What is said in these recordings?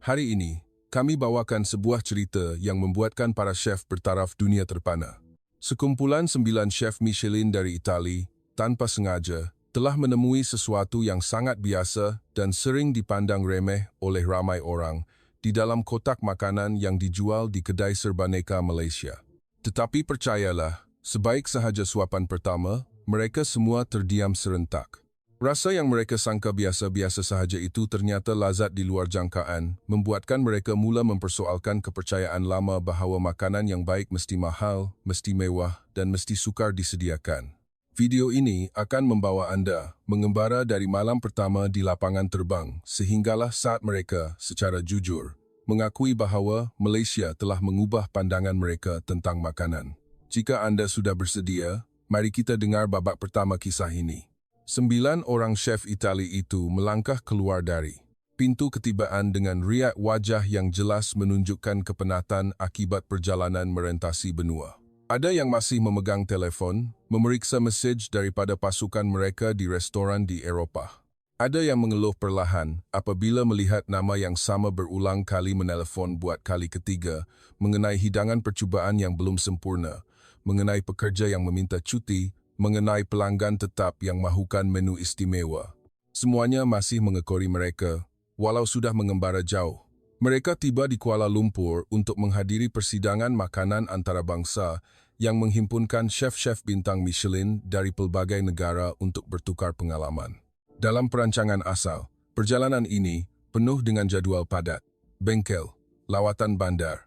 Hari ini, kami bawakan sebuah cerita yang membuatkan para chef bertaraf dunia terpana. Sekumpulan 9 chef Michelin dari Itali, tanpa sengaja, telah menemui sesuatu yang sangat biasa dan sering dipandang remeh oleh ramai orang di dalam kotak makanan yang dijual di kedai serbaneka Malaysia. Tetapi percayalah, sebaik sahaja suapan pertama, mereka semua terdiam serentak. Rasa yang mereka sangka biasa-biasa sahaja itu ternyata lazat di luar jangkaan, membuatkan mereka mula mempersoalkan kepercayaan lama bahawa makanan yang baik mesti mahal, mesti mewah, dan mesti sukar disediakan. Video ini akan membawa anda mengembara dari malam pertama di lapangan terbang sehinggalah saat mereka secara jujur mengakui bahawa Malaysia telah mengubah pandangan mereka tentang makanan. Jika anda sudah bersedia, mari kita dengar babak pertama kisah ini. 9 orang chef Itali itu melangkah keluar dari pintu ketibaan dengan riak wajah yang jelas menunjukkan kepenatan akibat perjalanan merentasi benua. Ada yang masih memegang telefon, memeriksa mesej daripada pasukan mereka di restoran di Eropah. Ada yang mengeluh perlahan apabila melihat nama yang sama berulang kali menelpon buat kali ketiga mengenai hidangan percubaan yang belum sempurna, mengenai pekerja yang meminta cuti, mengenai pelanggan tetap yang mahukan menu istimewa. Semuanya masih mengekori mereka, walau sudah mengembara jauh. Mereka tiba di Kuala Lumpur untuk menghadiri persidangan makanan antarabangsa yang menghimpunkan chef-chef bintang Michelin dari pelbagai negara untuk bertukar pengalaman. Dalam perancangan asal, perjalanan ini penuh dengan jadual padat, bengkel, lawatan bandar,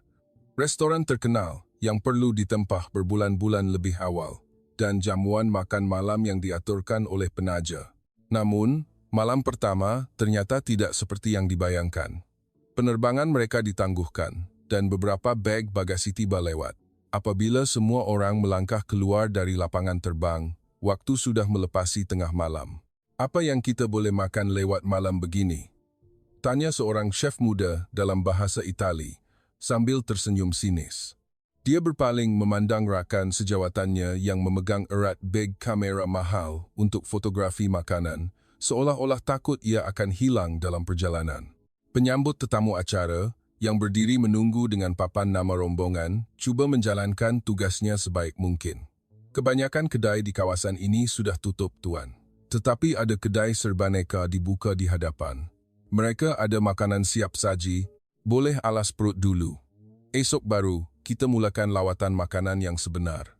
restoran terkenal yang perlu ditempah berbulan-bulan lebih awal, dan jamuan makan malam yang diaturkan oleh penaja. Namun, malam pertama ternyata tidak seperti yang dibayangkan. Penerbangan mereka ditangguhkan, dan beberapa beg bagasi tiba lewat. Apabila semua orang melangkah keluar dari lapangan terbang, waktu sudah melepasi tengah malam. Apa yang kita boleh makan lewat malam begini? Tanya seorang chef muda dalam bahasa Itali, sambil tersenyum sinis. Dia berpaling memandang rakan sejawatannya yang memegang erat beg kamera mahal untuk fotografi makanan, seolah-olah takut ia akan hilang dalam perjalanan. Penyambut tetamu acara, yang berdiri menunggu dengan papan nama rombongan, cuba menjalankan tugasnya sebaik mungkin. Kebanyakan kedai di kawasan ini sudah tutup, tuan. Tetapi ada kedai serbaneka dibuka di hadapan. Mereka ada makanan siap saji, boleh alas perut dulu. Esok baru, kita mulakan lawatan makanan yang sebenar.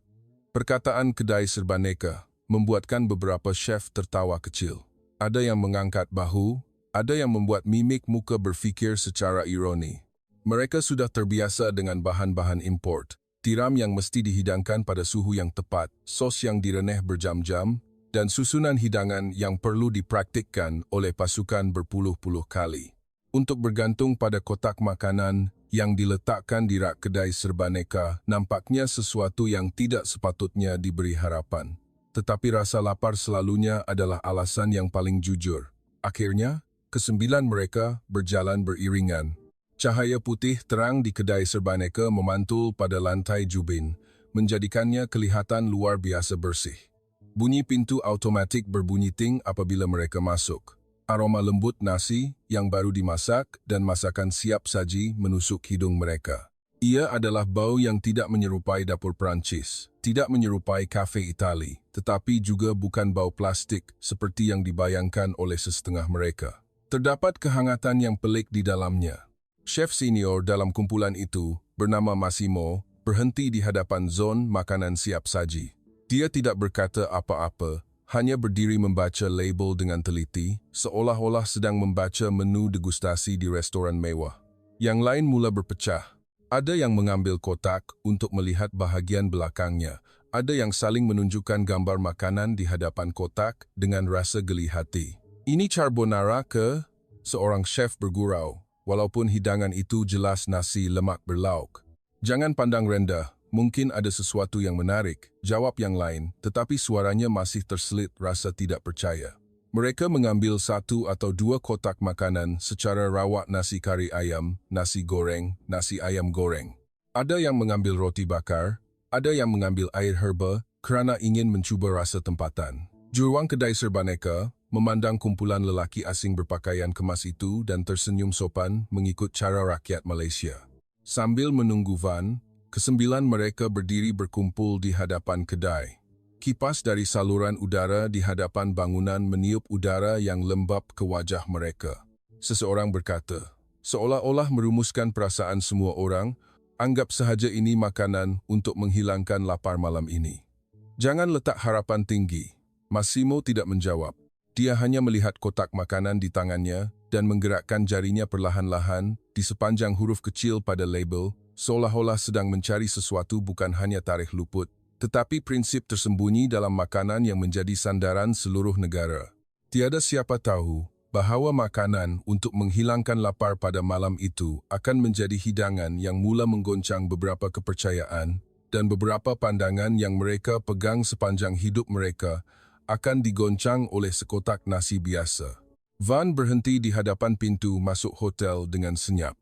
Perkataan kedai serbaneka membuatkan beberapa chef tertawa kecil. Ada yang mengangkat bahu, ada yang membuat mimik muka berfikir secara ironi. Mereka sudah terbiasa dengan bahan-bahan import, tiram yang mesti dihidangkan pada suhu yang tepat, sos yang direneh berjam-jam, dan susunan hidangan yang perlu dipraktikkan oleh pasukan berpuluh-puluh kali. Untuk bergantung pada kotak makanan yang diletakkan di rak kedai serbaneka nampaknya sesuatu yang tidak sepatutnya diberi harapan. Tetapi rasa lapar selalunya adalah alasan yang paling jujur. Akhirnya, kesembilan mereka berjalan beriringan. Cahaya putih terang di kedai serbaneka memantul pada lantai jubin, menjadikannya kelihatan luar biasa bersih. Bunyi pintu automatik berbunyi ting apabila mereka masuk. Aroma lembut nasi yang baru dimasak dan masakan siap saji menusuk hidung mereka. Ia adalah bau yang tidak menyerupai dapur Perancis, tidak menyerupai kafe Itali, tetapi juga bukan bau plastik seperti yang dibayangkan oleh sesetengah mereka. Terdapat kehangatan yang pelik di dalamnya. Chef senior dalam kumpulan itu, bernama Massimo, berhenti di hadapan zon makanan siap saji. Dia tidak berkata apa-apa, hanya berdiri membaca label dengan teliti, seolah-olah sedang membaca menu degustasi di restoran mewah. Yang lain mula berpecah. Ada yang mengambil kotak untuk melihat bahagian belakangnya. Ada yang saling menunjukkan gambar makanan di hadapan kotak dengan rasa geli hati. Ini carbonara ke? Seorang chef bergurau, walaupun hidangan itu jelas nasi lemak berlauk. Jangan pandang rendah. Mungkin ada sesuatu yang menarik, jawab yang lain, tetapi suaranya masih terselit rasa tidak percaya. Mereka mengambil 1 atau 2 kotak makanan secara rawak nasi kari ayam, nasi goreng, nasi ayam goreng. Ada yang mengambil roti bakar, ada yang mengambil air herba kerana ingin mencuba rasa tempatan. Juruang kedai serbaneka, memandang kumpulan lelaki asing berpakaian kemas itu dan tersenyum sopan mengikut cara rakyat Malaysia. Sambil menunggu van, kesembilan mereka berdiri berkumpul di hadapan kedai. Kipas dari saluran udara di hadapan bangunan meniup udara yang lembap ke wajah mereka. Seseorang berkata, seolah-olah merumuskan perasaan semua orang, anggap sahaja ini makanan untuk menghilangkan lapar malam ini. Jangan letak harapan tinggi. Massimo tidak menjawab. Dia hanya melihat kotak makanan di tangannya dan menggerakkan jarinya perlahan-lahan di sepanjang huruf kecil pada label, seolah-olah sedang mencari sesuatu bukan hanya tarikh luput, tetapi prinsip tersembunyi dalam makanan yang menjadi sandaran seluruh negara. Tiada siapa tahu bahawa makanan untuk menghilangkan lapar pada malam itu akan menjadi hidangan yang mula menggoncang beberapa kepercayaan dan beberapa pandangan yang mereka pegang sepanjang hidup mereka akan digoncang oleh sekotak nasi biasa. Van berhenti di hadapan pintu masuk hotel dengan senyap.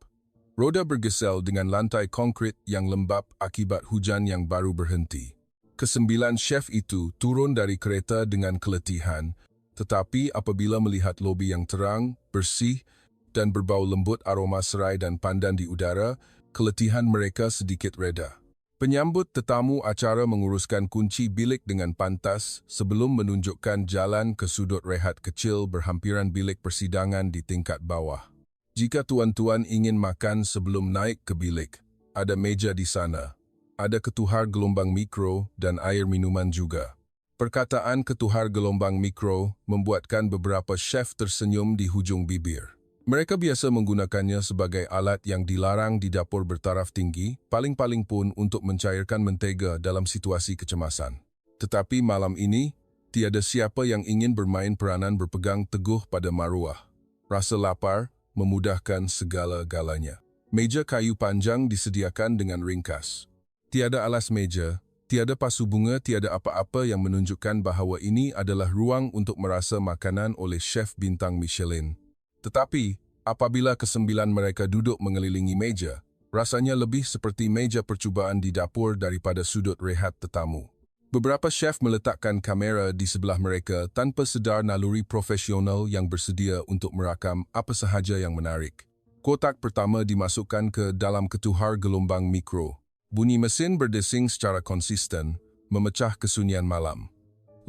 Roda bergesel dengan lantai konkrit yang lembap akibat hujan yang baru berhenti. Kesembilan chef itu turun dari kereta dengan keletihan, tetapi apabila melihat lobi yang terang, bersih, dan berbau lembut aroma serai dan pandan di udara, keletihan mereka sedikit reda. Penyambut tetamu acara menguruskan kunci bilik dengan pantas sebelum menunjukkan jalan ke sudut rehat kecil berhampiran bilik persidangan di tingkat bawah. Jika tuan-tuan ingin makan sebelum naik ke bilik, ada meja di sana. Ada ketuhar gelombang mikro dan air minuman juga. Perkataan ketuhar gelombang mikro membuatkan beberapa chef tersenyum di hujung bibir. Mereka biasa menggunakannya sebagai alat yang dilarang di dapur bertaraf tinggi, paling-paling pun untuk mencairkan mentega dalam situasi kecemasan. Tetapi malam ini, tiada siapa yang ingin bermain peranan berpegang teguh pada maruah. Rasa lapar memudahkan segala-galanya. Meja kayu panjang disediakan dengan ringkas. Tiada alas meja, tiada pasu bunga, tiada apa-apa yang menunjukkan bahawa ini adalah ruang untuk merasa makanan oleh chef bintang Michelin. Tetapi, apabila kesembilan mereka duduk mengelilingi meja, rasanya lebih seperti meja percubaan di dapur daripada sudut rehat tetamu. Beberapa chef meletakkan kamera di sebelah mereka tanpa sedar naluri profesional yang bersedia untuk merakam apa sahaja yang menarik. Kotak pertama dimasukkan ke dalam ketuhar gelombang mikro. Bunyi mesin berdesing secara konsisten, memecah kesunyian malam.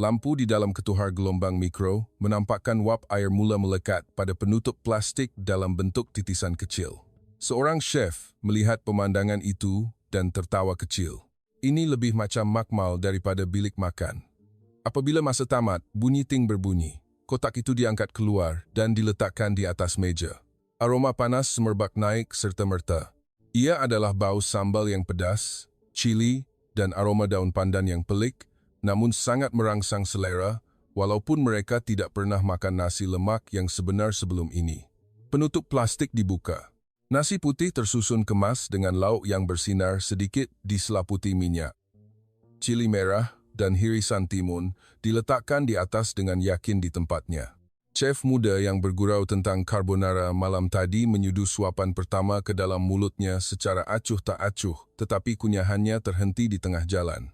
Lampu di dalam ketuhar gelombang mikro menampakkan wap air mula melekat pada penutup plastik dalam bentuk titisan kecil. Seorang chef melihat pemandangan itu dan tertawa kecil. Ini lebih macam makmal daripada bilik makan. Apabila masa tamat, bunyi ting berbunyi. Kotak itu diangkat keluar dan diletakkan di atas meja. Aroma panas semerbak naik serta-merta. Ia adalah bau sambal yang pedas, cili, dan aroma daun pandan yang pelik, namun sangat merangsang selera, walaupun mereka tidak pernah makan nasi lemak yang sebenar sebelum ini. Penutup plastik dibuka. Nasi putih tersusun kemas dengan lauk yang bersinar sedikit diselaputi minyak. Cili merah dan hirisan timun diletakkan di atas dengan yakin di tempatnya. Chef muda yang bergurau tentang carbonara malam tadi menyudu suapan pertama ke dalam mulutnya secara acuh tak acuh, tetapi kunyahannya terhenti di tengah jalan.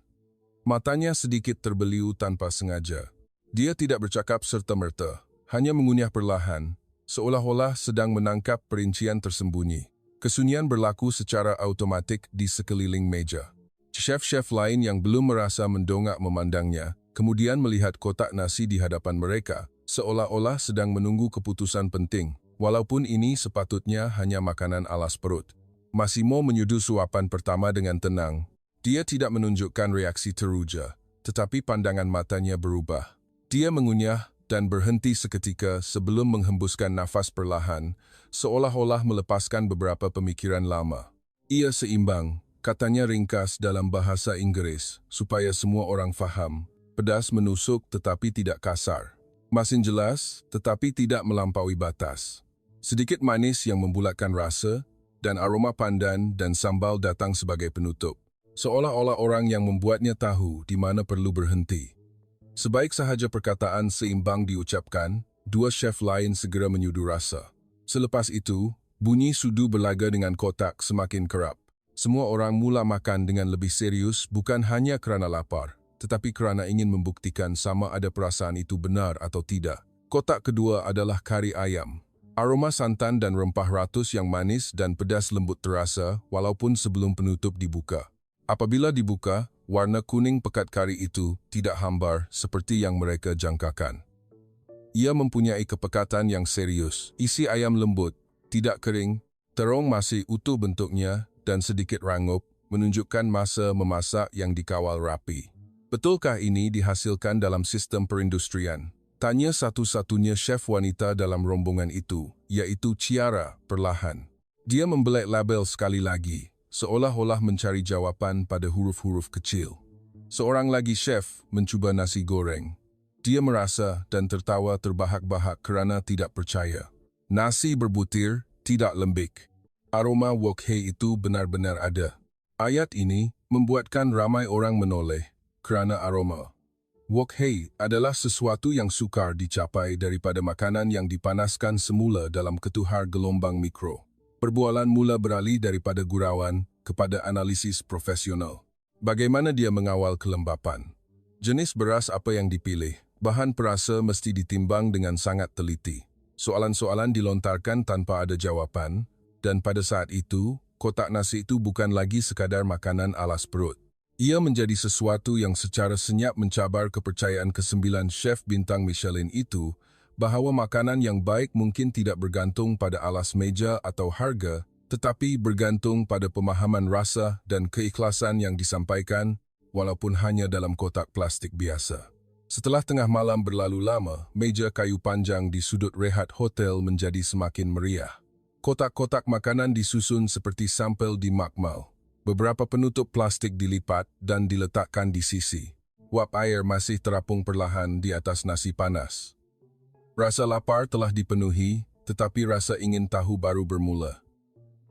Matanya sedikit terbeliu tanpa sengaja. Dia tidak bercakap serta-merta, hanya mengunyah perlahan, seolah-olah sedang menangkap perincian tersembunyi. Kesunyian berlaku secara automatik di sekeliling meja. Chef-chef lain yang belum merasa mendongak memandangnya, kemudian melihat kotak nasi di hadapan mereka, seolah-olah sedang menunggu keputusan penting, walaupun ini sepatutnya hanya makanan alas perut. Massimo menyudu suapan pertama dengan tenang. Dia tidak menunjukkan reaksi teruja, tetapi pandangan matanya berubah. Dia mengunyah dan berhenti seketika sebelum menghembuskan nafas perlahan, seolah-olah melepaskan beberapa pemikiran lama. Ia seimbang, katanya ringkas dalam bahasa Inggris, supaya semua orang faham. Pedas menusuk tetapi tidak kasar. Masin jelas tetapi tidak melampaui batas. Sedikit manis yang membulatkan rasa, dan aroma pandan dan sambal datang sebagai penutup. Seolah-olah orang yang membuatnya tahu di mana perlu berhenti. Sebaik sahaja perkataan seimbang diucapkan, dua chef lain segera menyudu rasa. Selepas itu, bunyi sudu berlaga dengan kotak semakin kerap. Semua orang mula makan dengan lebih serius bukan hanya kerana lapar, tetapi kerana ingin membuktikan sama ada perasaan itu benar atau tidak. Kotak kedua adalah kari ayam. Aroma santan dan rempah ratus yang manis dan pedas lembut terasa walaupun sebelum penutup dibuka. Apabila dibuka, warna kuning pekat kari itu tidak hambar seperti yang mereka jangkakan. Ia mempunyai kepekatan yang serius. Isi ayam lembut, tidak kering, terong masih utuh bentuknya dan sedikit rangup, menunjukkan masa memasak yang dikawal rapi. Betulkah ini dihasilkan dalam sistem perindustrian? Tanya satu-satunya chef wanita dalam rombongan itu, yaitu Ciara, perlahan. Dia membelai label sekali lagi, seolah-olah mencari jawaban pada huruf-huruf kecil. Seorang lagi chef mencuba nasi goreng. Dia merasa dan tertawa terbahak-bahak kerana tidak percaya. Nasi berbutir, tidak lembik. Aroma wok hei itu benar-benar ada. Ayat ini membuatkan ramai orang menoleh kerana aroma. Wok hei adalah sesuatu yang sukar dicapai daripada makanan yang dipanaskan semula dalam ketuhar gelombang mikro. Perbualan mula beralih daripada gurauan kepada analisis profesional. Bagaimana dia mengawal kelembapan? Jenis beras apa yang dipilih? Bahan perasa mesti ditimbang dengan sangat teliti. Soalan-soalan dilontarkan tanpa ada jawapan, dan pada saat itu, kotak nasi itu bukan lagi sekadar makanan alas perut. Ia menjadi sesuatu yang secara senyap mencabar kepercayaan ke-9 chef bintang Michelin itu bahawa makanan yang baik mungkin tidak bergantung pada alas meja atau harga, tetapi bergantung pada pemahaman rasa dan keikhlasan yang disampaikan walaupun hanya dalam kotak plastik biasa. Setelah tengah malam berlalu lama, meja kayu panjang di sudut rehat hotel menjadi semakin meriah. Kotak-kotak makanan disusun seperti sampel di makmal. Beberapa penutup plastik dilipat dan diletakkan di sisi. Uap air masih terapung perlahan di atas nasi panas. Rasa lapar telah dipenuhi, tetapi rasa ingin tahu baru bermula.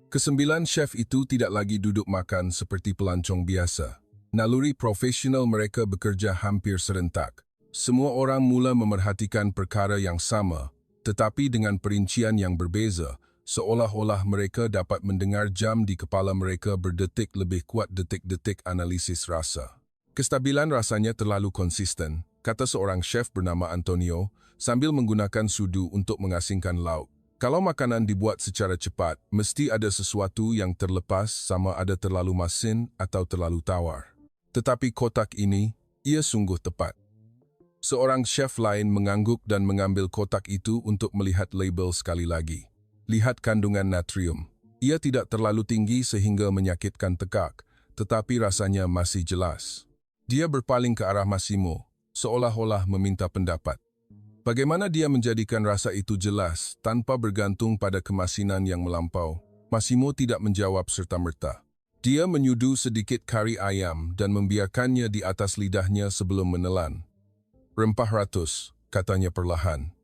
Ke-9 chef itu tidak lagi duduk makan seperti pelancong biasa. Naluri profesional mereka bekerja hampir serentak. Semua orang mula memerhatikan perkara yang sama, tetapi dengan perincian yang berbeza, seolah-olah mereka dapat mendengar jam di kepala mereka berdetik lebih kuat detik-detik analisis rasa. Kestabilan rasanya terlalu konsisten, kata seorang chef bernama Antonio, sambil menggunakan sudu untuk mengasingkan lauk. Kalau makanan dibuat secara cepat, mesti ada sesuatu yang terlepas sama ada terlalu masin atau terlalu tawar. Tetapi kotak ini, ia sungguh tepat. Seorang chef lain mengangguk dan mengambil kotak itu untuk melihat label sekali lagi. Lihat kandungan natrium. Ia tidak terlalu tinggi sehingga menyakitkan tekak, tetapi rasanya masih jelas. Dia berpaling ke arah Massimo, seolah-olah meminta pendapat. Bagaimana dia menjadikan rasa itu jelas tanpa bergantung pada kemasinan yang melampau? Massimo tidak menjawab serta-merta. Dia menyudu sedikit kari ayam dan membiarkannya di atas lidahnya sebelum menelan. Rempah ratus, katanya perlahan.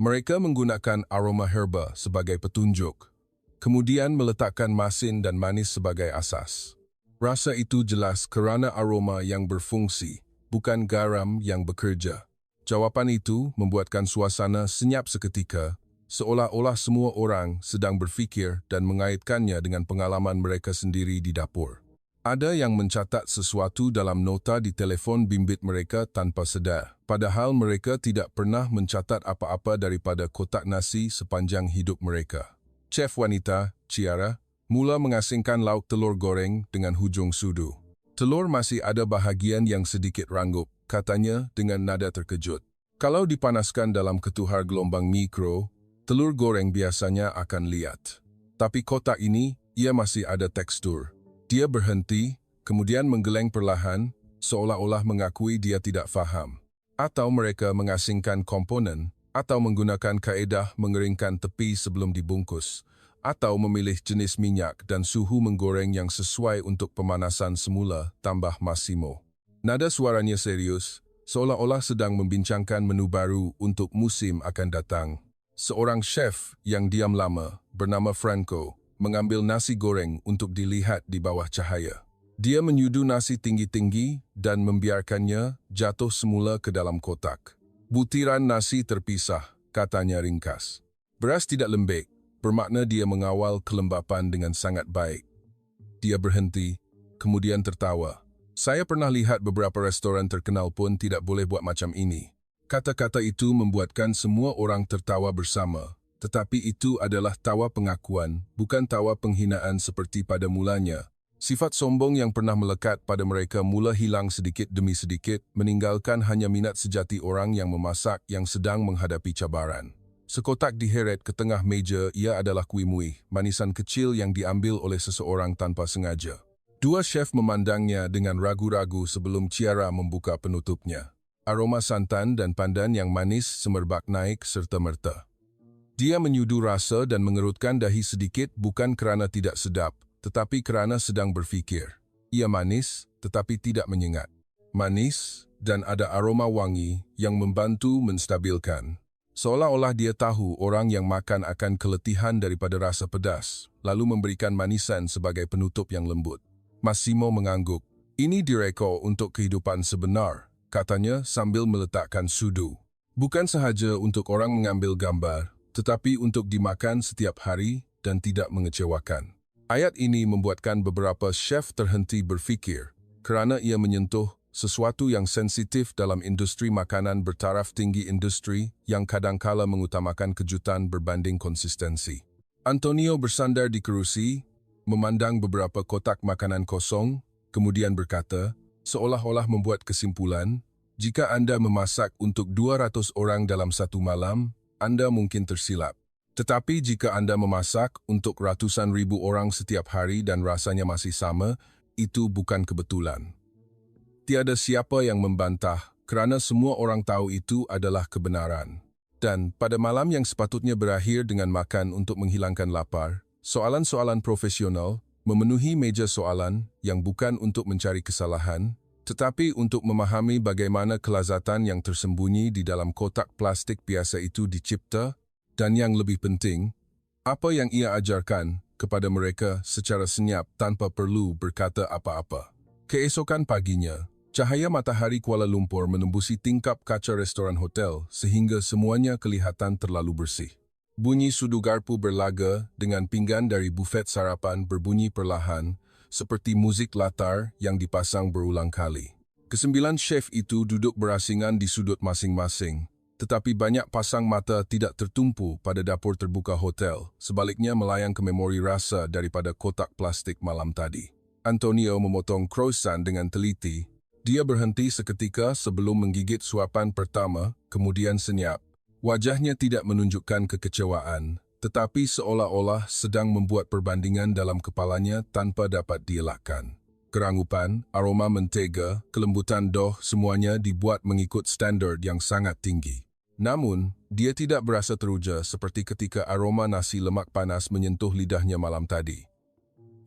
Mereka menggunakan aroma herba sebagai petunjuk, kemudian meletakkan masin dan manis sebagai asas. Rasa itu jelas kerana aroma yang berfungsi, bukan garam yang bekerja. Jawapan itu membuatkan suasana senyap seketika, seolah-olah semua orang sedang berfikir dan mengaitkannya dengan pengalaman mereka sendiri di dapur. Ada yang mencatat sesuatu dalam nota di telefon bimbit mereka tanpa sedar, padahal mereka tidak pernah mencatat apa-apa daripada kotak nasi sepanjang hidup mereka. Chef wanita, Ciara, mula mengasingkan lauk telur goreng dengan hujung sudu. Telur masih ada bahagian yang sedikit rangup, katanya dengan nada terkejut. Kalau dipanaskan dalam ketuhar gelombang mikro, telur goreng biasanya akan liat. Tapi kotak ini, ia masih ada tekstur. Dia berhenti, kemudian menggeleng perlahan, seolah-olah mengakui dia tidak faham. Atau mereka mengasingkan komponen, atau menggunakan kaedah mengeringkan tepi sebelum dibungkus, atau memilih jenis minyak dan suhu menggoreng yang sesuai untuk pemanasan semula, tambah Massimo. Nada suaranya serius, seolah-olah sedang membincangkan menu baru untuk musim akan datang. Seorang chef yang diam lama, bernama Franco, mengambil nasi goreng untuk dilihat di bawah cahaya. Dia menyudu nasi tinggi-tinggi dan membiarkannya jatuh semula ke dalam kotak. Butiran nasi terpisah, katanya ringkas. Beras tidak lembek, bermakna dia mengawal kelembapan dengan sangat baik. Dia berhenti, kemudian tertawa. Saya pernah lihat beberapa restoran terkenal pun tidak boleh buat macam ini. Kata-kata itu membuatkan semua orang tertawa bersama, tetapi itu adalah tawa pengakuan, bukan tawa penghinaan seperti pada mulanya. Sifat sombong yang pernah melekat pada mereka mula hilang sedikit demi sedikit, meninggalkan hanya minat sejati orang yang memasak yang sedang menghadapi cabaran. Sekotak diheret ke tengah meja, ia adalah kuih muih, manisan kecil yang diambil oleh seseorang tanpa sengaja. Dua chef memandangnya dengan ragu-ragu sebelum Ciara membuka penutupnya. Aroma santan dan pandan yang manis semerbak naik serta-merta. Dia menyudu rasa dan mengerutkan dahi sedikit bukan kerana tidak sedap, tetapi kerana sedang berfikir. Ia manis, tetapi tidak menyengat. Manis dan ada aroma wangi yang membantu menstabilkan. Seolah-olah dia tahu orang yang makan akan keletihan daripada rasa pedas, lalu memberikan manisan sebagai penutup yang lembut. Massimo mengangguk. Ini direka untuk kehidupan sebenar, katanya sambil meletakkan sudu. Bukan sahaja untuk orang mengambil gambar, tetapi untuk dimakan setiap hari dan tidak mengecewakan. Ayat ini membuatkan beberapa chef terhenti berfikir, kerana ia menyentuh sesuatu yang sensitif dalam industri makanan bertaraf tinggi, industri yang kadangkala mengutamakan kejutan berbanding konsistensi. Antonio bersandar di kerusi, memandang beberapa kotak makanan kosong, kemudian berkata, seolah-olah membuat kesimpulan, jika Anda memasak untuk 200 orang dalam satu malam, Anda mungkin tersilap. Tetapi jika Anda memasak untuk ratusan ribu orang setiap hari dan rasanya masih sama, itu bukan kebetulan. Tiada siapa yang membantah, kerana semua orang tahu itu adalah kebenaran. Dan pada malam yang sepatutnya berakhir dengan makan untuk menghilangkan lapar, soalan-soalan profesional memenuhi meja soalan yang bukan untuk mencari kesalahan, tetapi untuk memahami bagaimana kelazatan yang tersembunyi di dalam kotak plastik biasa itu dicipta, dan yang lebih penting, apa yang ia ajarkan kepada mereka secara senyap tanpa perlu berkata apa-apa. Keesokan paginya, cahaya matahari Kuala Lumpur menembusi tingkap kaca restoran hotel sehingga semuanya kelihatan terlalu bersih. Bunyi sudu garpu berlaga dengan pinggan dari bufet sarapan berbunyi perlahan, seperti musik latar yang dipasang berulang kali. Kesembilan chef itu duduk berasingan di sudut masing-masing, tetapi banyak pasang mata tidak tertumpu pada dapur terbuka hotel, sebaliknya melayang ke memori rasa daripada kotak plastik malam tadi. Antonio memotong croissant dengan teliti. Dia berhenti seketika sebelum menggigit suapan pertama, kemudian senyap. Wajahnya tidak menunjukkan kekecewaan, tetapi seolah-olah sedang membuat perbandingan dalam kepalanya tanpa dapat dielakkan. Kerangupan, aroma mentega, kelembutan dough, semuanya dibuat mengikut standard yang sangat tinggi. Namun, dia tidak berasa teruja seperti ketika aroma nasi lemak panas menyentuh lidahnya malam tadi.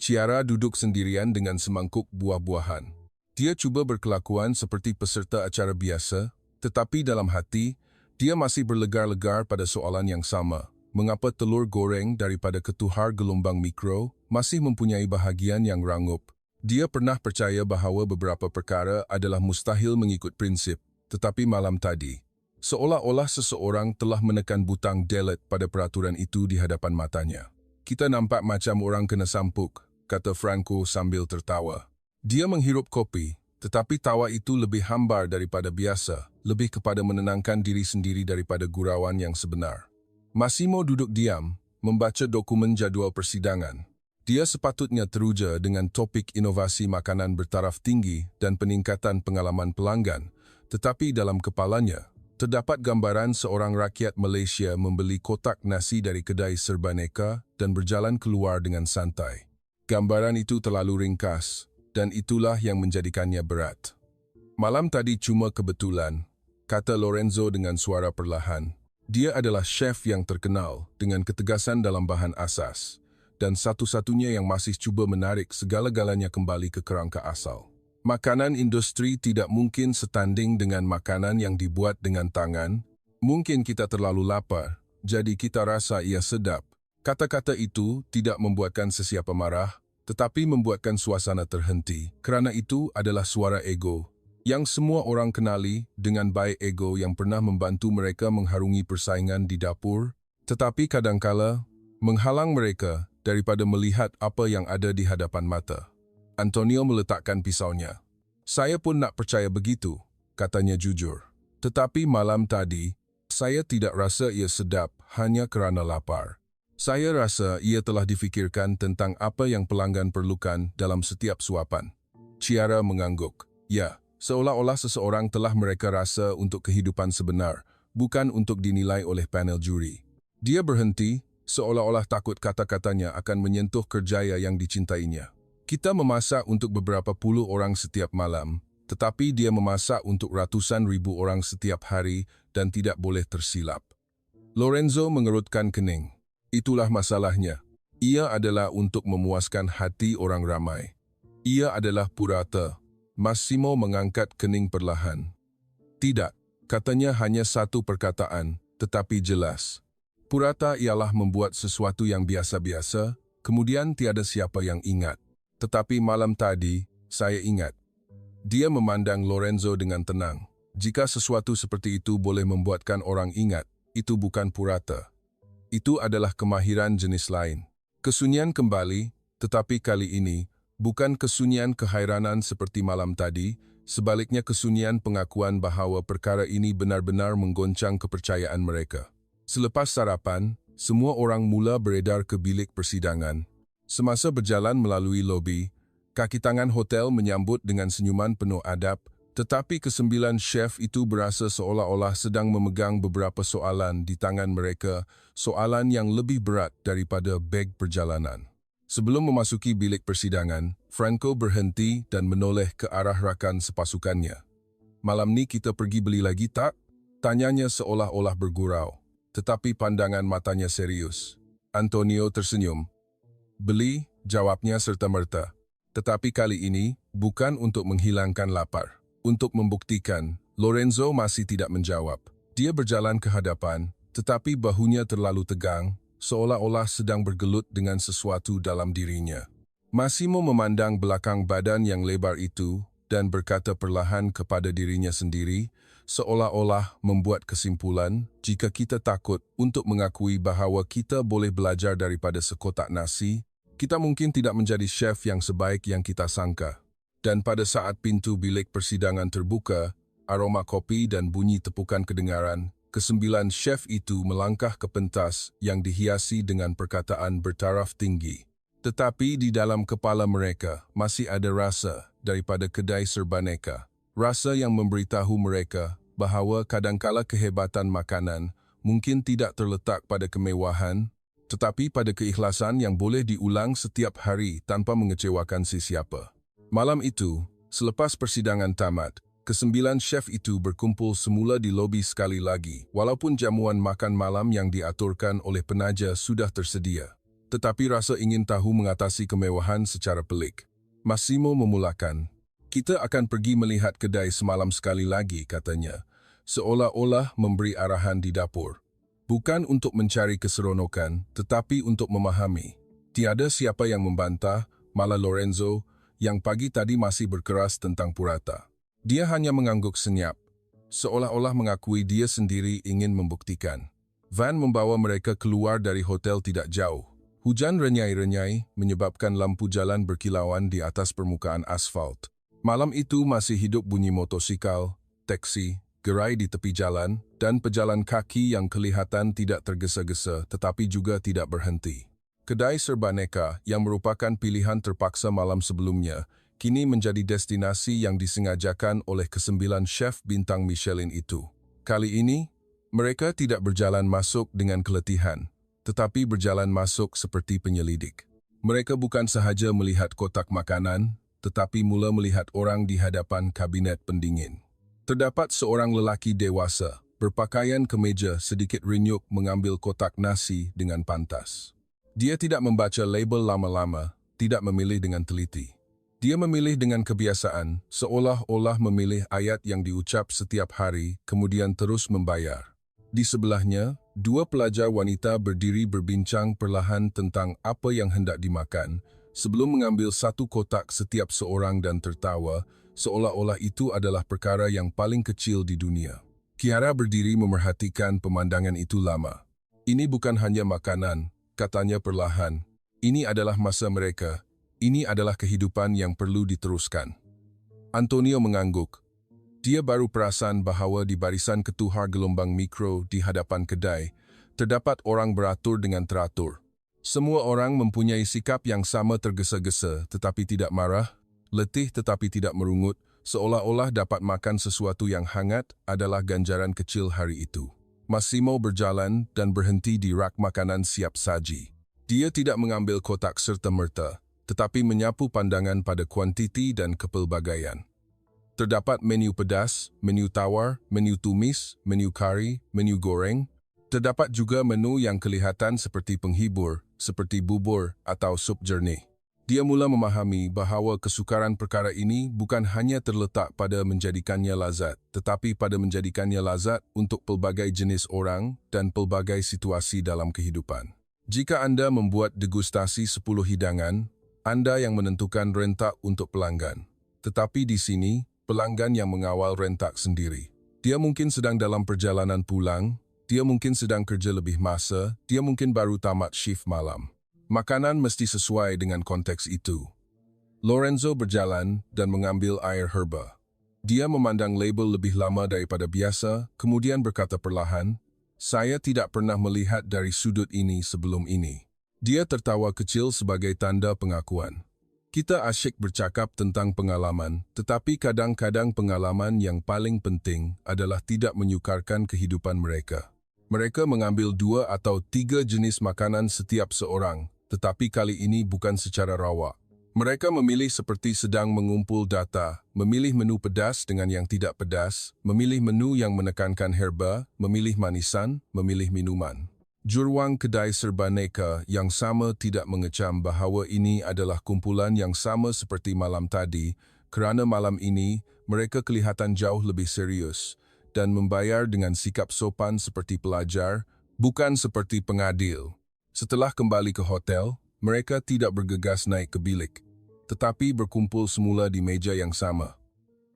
Ciara duduk sendirian dengan semangkuk buah-buahan. Dia cuba berkelakuan seperti peserta acara biasa, tetapi dalam hati, dia masih berlegar-legar pada soalan yang sama. Mengapa telur goreng daripada ketuhar gelombang mikro masih mempunyai bahagian yang rangup? Dia pernah percaya bahawa beberapa perkara adalah mustahil mengikut prinsip, tetapi malam tadi, seolah-olah seseorang telah menekan butang delete pada peraturan itu di hadapan matanya. Kita nampak macam orang kena sampuk, kata Franco sambil tertawa. Dia menghirup kopi, tetapi tawa itu lebih hambar daripada biasa, lebih kepada menenangkan diri sendiri daripada gurauan yang sebenar. Massimo duduk diam, membaca dokumen jadual persidangan. Dia sepatutnya teruja dengan topik inovasi makanan bertaraf tinggi dan peningkatan pengalaman pelanggan, tetapi dalam kepalanya, terdapat gambaran seorang rakyat Malaysia membeli kotak nasi dari kedai serbaneka dan berjalan keluar dengan santai. Gambaran itu terlalu ringkas, dan itulah yang menjadikannya berat. Malam tadi cuma kebetulan, kata Lorenzo dengan suara perlahan. Dia adalah chef yang terkenal dengan ketegasan dalam bahan asas, dan satu-satunya yang masih cuba menarik segala-galanya kembali ke kerangka asal. Makanan industri tidak mungkin setanding dengan makanan yang dibuat dengan tangan. Mungkin kita terlalu lapar, jadi kita rasa ia sedap. Kata-kata itu tidak membuatkan sesiapa marah, tetapi membuatkan suasana terhenti. Kerana itu adalah suara ego, yang semua orang kenali dengan baik, ego yang pernah membantu mereka mengharungi persaingan di dapur, tetapi kadangkala menghalang mereka daripada melihat apa yang ada di hadapan mata. Antonio meletakkan pisaunya. Saya pun nak percaya begitu, katanya jujur. Tetapi malam tadi, saya tidak rasa ia sedap hanya kerana lapar. Saya rasa ia telah difikirkan tentang apa yang pelanggan perlukan dalam setiap suapan. Ciara mengangguk. Ya, seolah-olah seseorang telah mereka rasa untuk kehidupan sebenar, bukan untuk dinilai oleh panel juri. Dia berhenti, seolah-olah takut kata-katanya akan menyentuh kerjaya yang dicintainya. Kita memasak untuk beberapa puluh orang setiap malam, tetapi dia memasak untuk ratusan ribu orang setiap hari dan tidak boleh tersilap. Lorenzo mengerutkan kening. Itulah masalahnya. Ia adalah untuk memuaskan hati orang ramai. Ia adalah purata. Massimo mengangkat kening perlahan. Tidak, katanya hanya satu perkataan, tetapi jelas. Purata ialah membuat sesuatu yang biasa-biasa, kemudian tiada siapa yang ingat. Tetapi malam tadi, saya ingat. Dia memandang Lorenzo dengan tenang. Jika sesuatu seperti itu boleh membuatkan orang ingat, itu bukan purata. Itu adalah kemahiran jenis lain. Kesunyian kembali, tetapi kali ini, bukan kesunyian kehairanan seperti malam tadi, sebaliknya kesunyian pengakuan bahawa perkara ini benar-benar menggoncang kepercayaan mereka. Selepas sarapan, semua orang mula beredar ke bilik persidangan. Semasa berjalan melalui lobi, kaki tangan hotel menyambut dengan senyuman penuh adab, tetapi kesembilan chef itu berasa seolah-olah sedang memegang beberapa soalan di tangan mereka, soalan yang lebih berat daripada beg perjalanan. Sebelum memasuki bilik persidangan, Franco berhenti dan menoleh ke arah rakan sepasukannya. "Malam ni kita pergi beli lagi tak?" Tanyanya seolah-olah bergurau, tetapi pandangan matanya serius. Antonio tersenyum. "Beli," jawabnya serta-merta. Tetapi kali ini, bukan untuk menghilangkan lapar. Untuk membuktikan, Lorenzo masih tidak menjawab. Dia berjalan ke hadapan, tetapi bahunya terlalu tegang, seolah-olah sedang bergelut dengan sesuatu dalam dirinya. Massimo memandang belakang badan yang lebar itu dan berkata perlahan kepada dirinya sendiri, seolah-olah membuat kesimpulan, jika kita takut untuk mengakui bahawa kita boleh belajar daripada sekotak nasi, kita mungkin tidak menjadi chef yang sebaik yang kita sangka. Dan pada saat pintu bilik persidangan terbuka, aroma kopi dan bunyi tepukan kedengaran, kesembilan chef itu melangkah ke pentas yang dihiasi dengan perkataan bertaraf tinggi. Tetapi di dalam kepala mereka masih ada rasa daripada kedai serbaneka. Rasa yang memberitahu mereka bahawa kadangkala kehebatan makanan mungkin tidak terletak pada kemewahan, tetapi pada keikhlasan yang boleh diulang setiap hari tanpa mengecewakan sesiapa. Malam itu, selepas persidangan tamat, kesembilan chef itu berkumpul semula di lobi sekali lagi, walaupun jamuan makan malam yang diaturkan oleh penaja sudah tersedia. Tetapi rasa ingin tahu mengatasi kemewahan secara pelik. Massimo memulakan, "Kita akan pergi melihat kedai semalam sekali lagi," katanya, seolah-olah memberi arahan di dapur. Bukan untuk mencari keseronokan, tetapi untuk memahami. Tiada siapa yang membantah, malah Lorenzo, yang pagi tadi masih berkeras tentang purata. Dia hanya mengangguk senyap, seolah-olah mengakui dia sendiri ingin membuktikan. Van membawa mereka keluar dari hotel tidak jauh. Hujan renyai-renyai menyebabkan lampu jalan berkilauan di atas permukaan asfalt. Malam itu masih hidup bunyi motosikal, teksi, gerai di tepi jalan, dan pejalan kaki yang kelihatan tidak tergesa-gesa tetapi juga tidak berhenti. Kedai serbaneka yang merupakan pilihan terpaksa malam sebelumnya, kini menjadi destinasi yang disengajakan oleh kesembilan chef bintang Michelin itu. Kali ini, mereka tidak berjalan masuk dengan keletihan, tetapi berjalan masuk seperti penyelidik. Mereka bukan sahaja melihat kotak makanan, tetapi mula melihat orang di hadapan kabinet pendingin. Terdapat seorang lelaki dewasa, berpakaian kemeja sedikit renyuk mengambil kotak nasi dengan pantas. Dia tidak membaca label lama-lama, tidak memilih dengan teliti. Dia memilih dengan kebiasaan, seolah-olah memilih ayat yang diucap setiap hari, kemudian terus membayar. Di sebelahnya, dua pelajar wanita berdiri berbincang perlahan tentang apa yang hendak dimakan, sebelum mengambil satu kotak setiap seorang dan tertawa, seolah-olah itu adalah perkara yang paling kecil di dunia. Chiara berdiri memerhatikan pemandangan itu lama. "Ini bukan hanya makanan," katanya perlahan. "Ini adalah masa mereka. Ini adalah kehidupan yang perlu diteruskan." Antonio mengangguk. Dia baru perasan bahawa di barisan ketuhar gelombang mikro di hadapan kedai, terdapat orang beratur dengan teratur. Semua orang mempunyai sikap yang sama, tergesa-gesa tetapi tidak marah, letih tetapi tidak merungut, seolah-olah dapat makan sesuatu yang hangat adalah ganjaran kecil hari itu. Massimo berjalan dan berhenti di rak makanan siap saji. Dia tidak mengambil kotak serta-merta, tetapi menyapu pandangan pada kuantiti dan kepelbagaian. Terdapat menu pedas, menu tawar, menu tumis, menu kari, menu goreng. Terdapat juga menu yang kelihatan seperti penghibur, seperti bubur atau sup jernih. Dia mula memahami bahawa kesukaran perkara ini bukan hanya terletak pada menjadikannya lazat, tetapi pada menjadikannya lazat untuk pelbagai jenis orang dan pelbagai situasi dalam kehidupan. Jika anda membuat degustasi 10 hidangan, anda yang menentukan rentak untuk pelanggan. Tetapi di sini, pelanggan yang mengawal rentak sendiri. Dia mungkin sedang dalam perjalanan pulang, dia mungkin sedang kerja lebih masa, dia mungkin baru tamat shift malam. Makanan mesti sesuai dengan konteks itu. Lorenzo berjalan dan mengambil air herba. Dia memandang label lebih lama daripada biasa, kemudian berkata perlahan, "Saya tidak pernah melihat dari sudut ini sebelum ini." Dia tertawa kecil sebagai tanda pengakuan. Kita asyik bercakap tentang pengalaman, tetapi kadang-kadang pengalaman yang paling penting adalah tidak menyukarkan kehidupan mereka. Mereka mengambil 2 atau 3 jenis makanan setiap seorang, tetapi kali ini bukan secara rawak. Mereka memilih seperti sedang mengumpul data, memilih menu pedas dengan yang tidak pedas, memilih menu yang menekankan herba, memilih manisan, memilih minuman. Juruang kedai serbaneka yang sama tidak mengecam bahawa ini adalah kumpulan yang sama seperti malam tadi, kerana malam ini mereka kelihatan jauh lebih serius dan membayar dengan sikap sopan seperti pelajar, bukan seperti pengadil. Setelah kembali ke hotel, mereka tidak bergegas naik ke bilik, tetapi berkumpul semula di meja yang sama.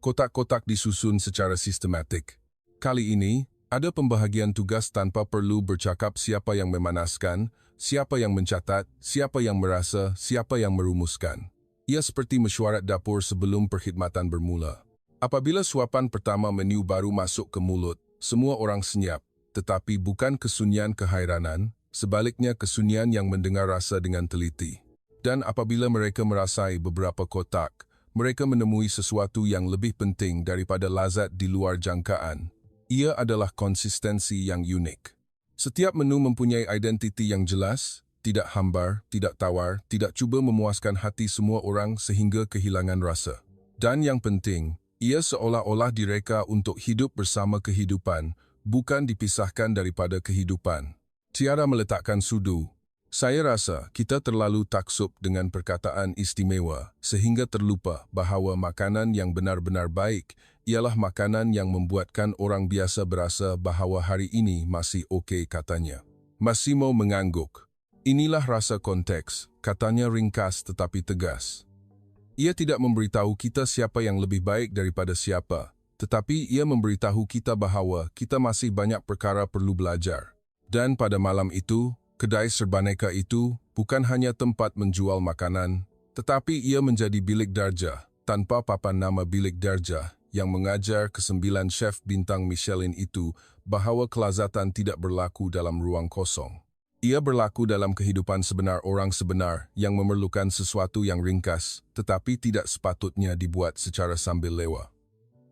Kotak-kotak disusun secara sistematik. Kali ini, ada pembahagian tugas tanpa perlu bercakap siapa yang memanaskan, siapa yang mencatat, siapa yang merasa, siapa yang merumuskan. Ia seperti mesyuarat dapur sebelum perkhidmatan bermula. Apabila suapan pertama menu baru masuk ke mulut, semua orang senyap, tetapi bukan kesunyian kehairanan, sebaliknya kesunyian yang mendengar rasa dengan teliti. Dan apabila mereka merasai beberapa kotak, mereka menemui sesuatu yang lebih penting daripada lazat di luar jangkaan. Ia adalah konsistensi yang unik. Setiap menu mempunyai identiti yang jelas, tidak hambar, tidak tawar, tidak cuba memuaskan hati semua orang sehingga kehilangan rasa. Dan yang penting, ia seolah-olah direka untuk hidup bersama kehidupan, bukan dipisahkan daripada kehidupan. Tiada meletakkan sudu. Saya rasa kita terlalu taksub dengan perkataan istimewa sehingga terlupa bahawa makanan yang benar-benar baik ialah makanan yang membuatkan orang biasa berasa bahawa hari ini masih okey, katanya. Massimo mengangguk. Inilah rasa konteks, katanya ringkas tetapi tegas. Ia tidak memberitahu kita siapa yang lebih baik daripada siapa, tetapi ia memberitahu kita bahawa kita masih banyak perkara perlu belajar. Dan pada malam itu, kedai serbaneka itu bukan hanya tempat menjual makanan, tetapi ia menjadi bilik darjah, tanpa papan nama bilik darjah, yang mengajar ke-9 chef bintang Michelin itu bahawa kelazatan tidak berlaku dalam ruang kosong. Ia berlaku dalam kehidupan sebenar orang sebenar yang memerlukan sesuatu yang ringkas, tetapi tidak sepatutnya dibuat secara sambil lewa.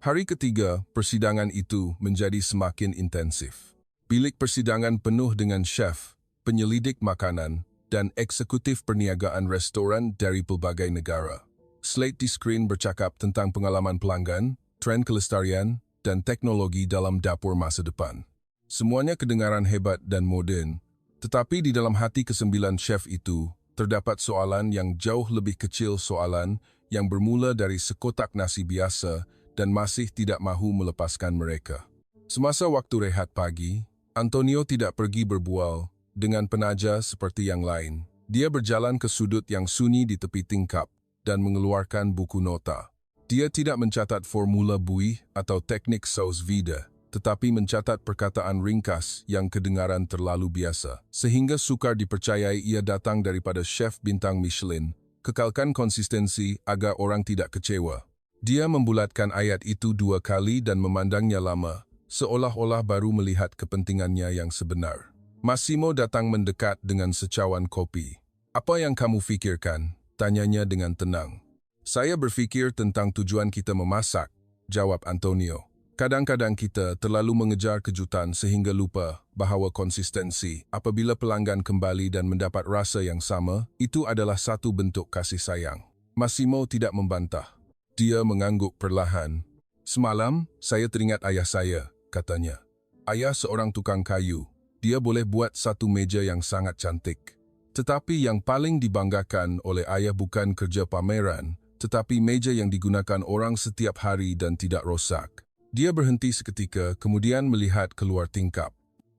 Hari ketiga, persidangan itu menjadi semakin intensif. Bilik persidangan penuh dengan chef, penyelidik makanan, dan eksekutif perniagaan restoran dari pelbagai negara. Slate di skrin bercakap tentang pengalaman pelanggan, tren kelestarian, dan teknologi dalam dapur masa depan. Semuanya kedengaran hebat dan moden, tetapi di dalam hati ke-9 chef itu, terdapat soalan yang jauh lebih kecil, soalan yang bermula dari sekotak nasi biasa dan masih tidak mahu melepaskan mereka. Semasa waktu rehat pagi, Antonio tidak pergi berbual dengan penaja seperti yang lain. Dia berjalan ke sudut yang sunyi di tepi tingkap dan mengeluarkan buku nota. Dia tidak mencatat formula buih atau teknik saus vida, tetapi mencatat perkataan ringkas yang kedengaran terlalu biasa, sehingga sukar dipercayai ia datang daripada chef bintang Michelin. Kekalkan konsistensi agar orang tidak kecewa. Dia membulatkan ayat itu 2 kali dan memandangnya lama, seolah-olah baru melihat kepentingannya yang sebenar. Massimo datang mendekat dengan secawan kopi. "Apa yang kamu fikirkan?" tanyanya dengan tenang. "Saya berfikir tentang tujuan kita memasak," jawab Antonio. "Kadang-kadang kita terlalu mengejar kejutan sehingga lupa bahawa konsistensi, apabila pelanggan kembali dan mendapat rasa yang sama, itu adalah satu bentuk kasih sayang." Massimo tidak membantah. Dia mengangguk perlahan. "Semalam, saya teringat ayah saya," katanya. "Ayah seorang tukang kayu. Dia boleh buat satu meja yang sangat cantik. Tetapi yang paling dibanggakan oleh ayah bukan kerja pameran, tetapi meja yang digunakan orang setiap hari dan tidak rosak." Dia berhenti seketika, kemudian melihat keluar tingkap.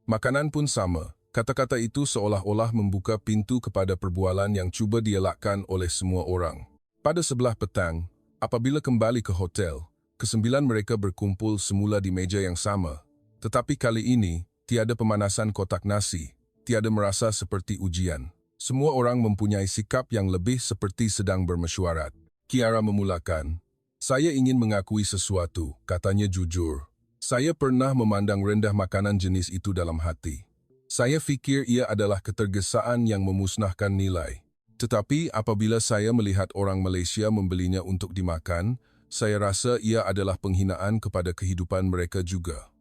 "Makanan pun sama." Kata-kata itu seolah-olah membuka pintu kepada perbualan yang cuba dielakkan oleh semua orang. Pada sebelah petang, apabila kembali ke hotel, kesembilan mereka berkumpul semula di meja yang sama. Tetapi kali ini, tiada pemanasan kotak nasi, tiada merasa seperti ujian. Semua orang mempunyai sikap yang lebih seperti sedang bermesyuarat. Kiara memulakan. "Saya ingin mengakui sesuatu," katanya jujur. "Saya pernah memandang rendah makanan jenis itu dalam hati. Saya fikir ia adalah ketergesaan yang memusnahkan nilai. Tetapi apabila saya melihat orang Malaysia membelinya untuk dimakan, saya rasa ia adalah penghinaan kepada kehidupan mereka juga."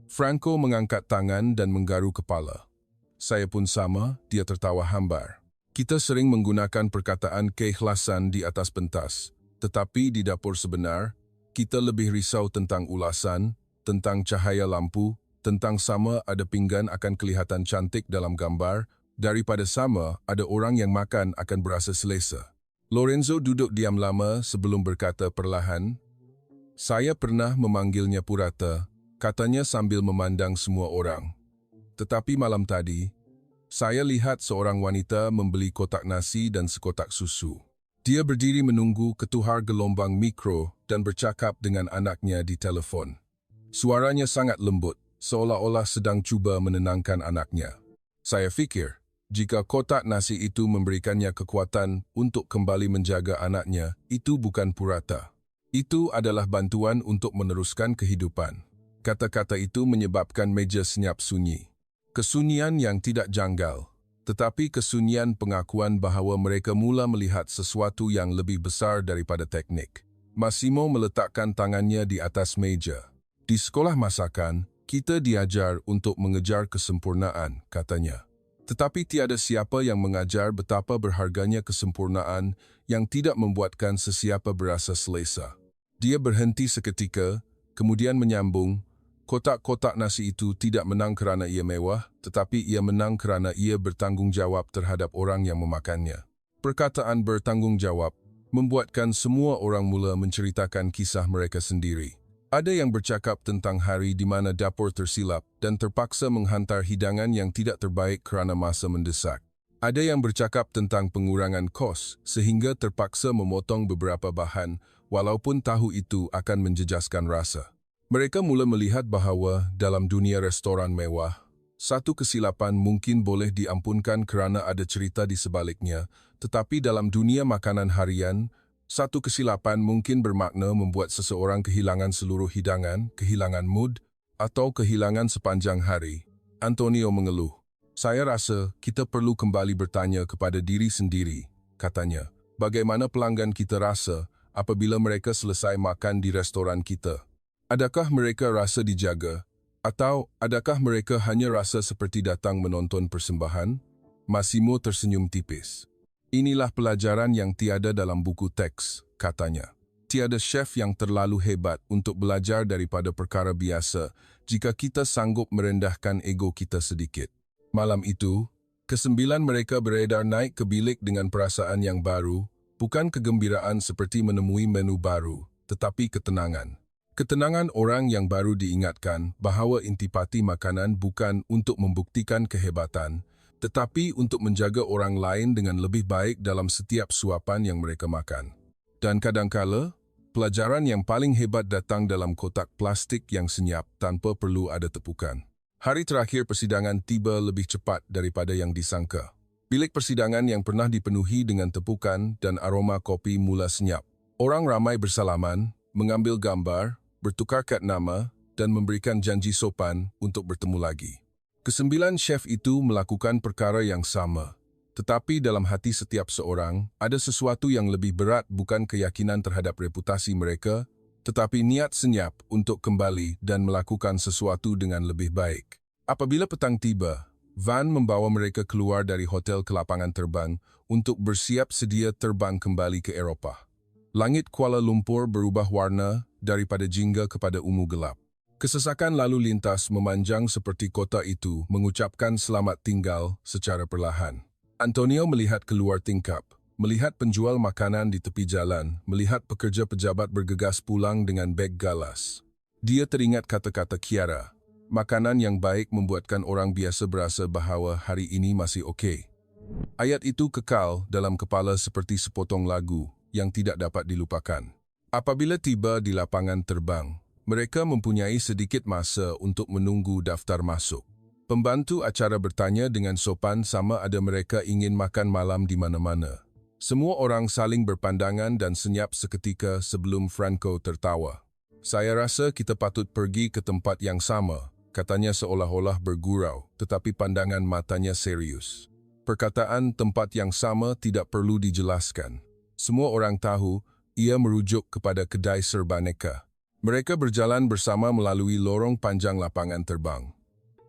Franco mengangkat tangan dan menggaru kepala. "Saya pun sama," dia tertawa hambar. "Kita sering menggunakan perkataan keikhlasan di atas pentas, tetapi di dapur sebenar, kita lebih risau tentang ulasan, tentang cahaya lampu, tentang sama ada pinggan akan kelihatan cantik dalam gambar, daripada sama ada orang yang makan akan berasa selesa." Lorenzo duduk diam lama sebelum berkata perlahan, "Saya pernah memanggilnya Purata," katanya sambil memandang semua orang. "Tetapi malam tadi, saya lihat seorang wanita membeli kotak nasi dan sekotak susu. Dia berdiri menunggu ketuhar gelombang mikro dan bercakap dengan anaknya di telefon. Suaranya sangat lembut, seolah-olah sedang cuba menenangkan anaknya. Saya fikir, jika kotak nasi itu memberikannya kekuatan untuk kembali menjaga anaknya, itu bukan Purata. Itu adalah bantuan untuk meneruskan kehidupan." Kata-kata itu menyebabkan meja senyap sunyi. Kesunyian yang tidak janggal, tetapi kesunyian pengakuan bahawa mereka mula melihat sesuatu yang lebih besar daripada teknik. Massimo meletakkan tangannya di atas meja. "Di sekolah masakan, kita diajar untuk mengejar kesempurnaan," katanya. "Tetapi tiada siapa yang mengajar betapa berharganya kesempurnaan yang tidak membuatkan sesiapa berasa selesa." Dia berhenti seketika, kemudian menyambung, "Kotak-kotak nasi itu tidak menang kerana ia mewah, tetapi ia menang kerana ia bertanggungjawab terhadap orang yang memakannya." Perkataan bertanggungjawab membuatkan semua orang mula menceritakan kisah mereka sendiri. Ada yang bercakap tentang hari di mana dapur tersilap dan terpaksa menghantar hidangan yang tidak terbaik kerana masa mendesak. Ada yang bercakap tentang pengurangan kos sehingga terpaksa memotong beberapa bahan walaupun tahu itu akan menjejaskan rasa. Mereka mula melihat bahawa dalam dunia restoran mewah, satu kesilapan mungkin boleh diampunkan kerana ada cerita di sebaliknya, tetapi dalam dunia makanan harian, satu kesilapan mungkin bermakna membuat seseorang kehilangan seluruh hidangan, kehilangan mood, atau kehilangan sepanjang hari. Antonio mengeluh. "Saya rasa kita perlu kembali bertanya kepada diri sendiri," katanya. "Bagaimana pelanggan kita rasa apabila mereka selesai makan di restoran kita? Adakah mereka rasa dijaga? Atau adakah mereka hanya rasa seperti datang menonton persembahan?" Massimo tersenyum tipis. "Inilah pelajaran yang tiada dalam buku teks," katanya. "Tiada chef yang terlalu hebat untuk belajar daripada perkara biasa jika kita sanggup merendahkan ego kita sedikit." Malam itu, kesembilan mereka beredar naik ke bilik dengan perasaan yang baru, bukan kegembiraan seperti menemui menu baru, tetapi ketenangan. Ketenangan orang yang baru diingatkan bahawa intipati makanan bukan untuk membuktikan kehebatan, tetapi untuk menjaga orang lain dengan lebih baik dalam setiap suapan yang mereka makan. Dan kadangkala, pelajaran yang paling hebat datang dalam kotak plastik yang senyap tanpa perlu ada tepukan. Hari terakhir persidangan tiba lebih cepat daripada yang disangka. Bilik persidangan yang pernah dipenuhi dengan tepukan dan aroma kopi mula senyap. Orang ramai bersalaman, mengambil gambar, bertukar kad nama, dan memberikan janji sopan untuk bertemu lagi. Kesembilan chef itu melakukan perkara yang sama. Tetapi dalam hati setiap seorang, ada sesuatu yang lebih berat, bukan keyakinan terhadap reputasi mereka, tetapi niat senyap untuk kembali dan melakukan sesuatu dengan lebih baik. Apabila petang tiba, van membawa mereka keluar dari hotel ke lapangan terbang untuk bersiap sedia terbang kembali ke Eropah. Langit Kuala Lumpur berubah warna daripada jingga kepada ungu gelap. Kesesakan lalu lintas memanjang seperti kota itu mengucapkan selamat tinggal secara perlahan. Antonio melihat keluar tingkap, melihat penjual makanan di tepi jalan, melihat pekerja pejabat bergegas pulang dengan beg galas. Dia teringat kata-kata Kiara, makanan yang baik membuatkan orang biasa berasa bahawa hari ini masih okey. Ayat itu kekal dalam kepala seperti sepotong lagu yang tidak dapat dilupakan. Apabila tiba di lapangan terbang, mereka mempunyai sedikit masa untuk menunggu daftar masuk. Pembantu acara bertanya dengan sopan sama ada mereka ingin makan malam di mana-mana. Semua orang saling berpandangan dan senyap seketika sebelum Franco tertawa. "Saya rasa kita patut pergi ke tempat yang sama," katanya seolah-olah bergurau, tetapi pandangan matanya serius. Perkataan tempat yang sama tidak perlu dijelaskan. Semua orang tahu ia merujuk kepada kedai serbaneka. Mereka berjalan bersama melalui lorong panjang lapangan terbang.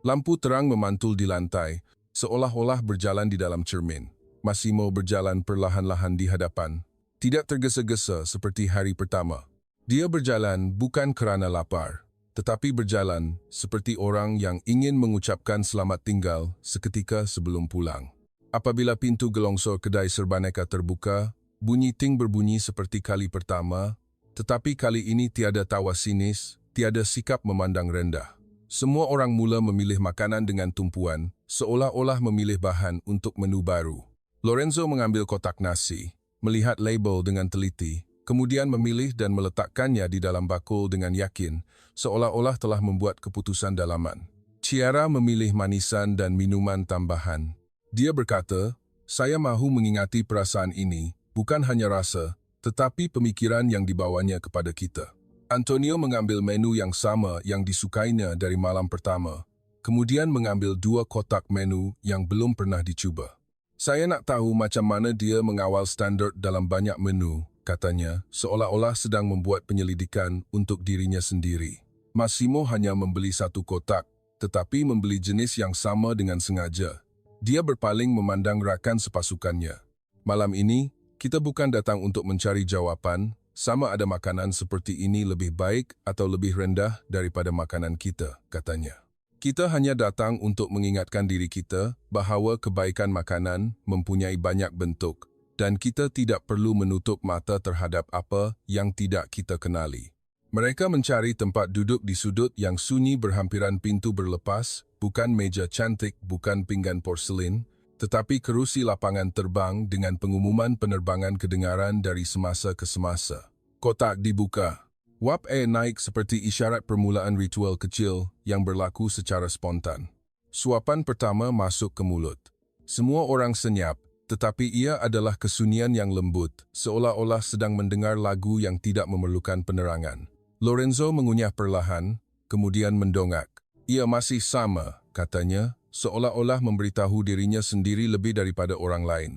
Lampu terang memantul di lantai, seolah-olah berjalan di dalam cermin. Massimo berjalan perlahan-lahan di hadapan, tidak tergesa-gesa seperti hari pertama. Dia berjalan bukan kerana lapar, tetapi berjalan seperti orang yang ingin mengucapkan selamat tinggal seketika sebelum pulang. Apabila pintu gelongsor kedai serbaneka terbuka, bunyi ting berbunyi seperti kali pertama, tetapi kali ini tiada tawa sinis, tiada sikap memandang rendah. Semua orang mula memilih makanan dengan tumpuan, seolah-olah memilih bahan untuk menu baru. Lorenzo mengambil kotak nasi, melihat label dengan teliti, kemudian memilih dan meletakkannya di dalam bakul dengan yakin, seolah-olah telah membuat keputusan dalaman. Ciara memilih manisan dan minuman tambahan. Dia berkata, "Saya mahu mengingati perasaan ini, bukan hanya rasa, tetapi pemikiran yang dibawanya kepada kita." Antonio mengambil menu yang sama yang disukainya dari malam pertama, kemudian mengambil 2 kotak menu yang belum pernah dicuba. "Saya nak tahu macam mana dia mengawal standard dalam banyak menu," katanya, seolah-olah sedang membuat penyelidikan untuk dirinya sendiri. Massimo hanya membeli 1 kotak, tetapi membeli jenis yang sama dengan sengaja. Dia berpaling memandang rakan sepasukannya. "Malam ini, kita bukan datang untuk mencari jawapan, sama ada makanan seperti ini lebih baik atau lebih rendah daripada makanan kita," katanya. "Kita hanya datang untuk mengingatkan diri kita bahawa kebaikan makanan mempunyai banyak bentuk dan kita tidak perlu menutup mata terhadap apa yang tidak kita kenali." Mereka mencari tempat duduk di sudut yang sunyi berhampiran pintu berlepas, bukan meja cantik, bukan pinggan porselin, tetapi kerusi lapangan terbang dengan pengumuman penerbangan kedengaran dari semasa ke semasa. Kotak dibuka. Wap naik seperti isyarat permulaan ritual kecil yang berlaku secara spontan. Suapan pertama masuk ke mulut. Semua orang senyap, tetapi ia adalah kesunyian yang lembut, seolah-olah sedang mendengar lagu yang tidak memerlukan penerangan. Lorenzo mengunyah perlahan, kemudian mendongak. "Ia masih sama," katanya, seolah-olah memberitahu dirinya sendiri lebih daripada orang lain.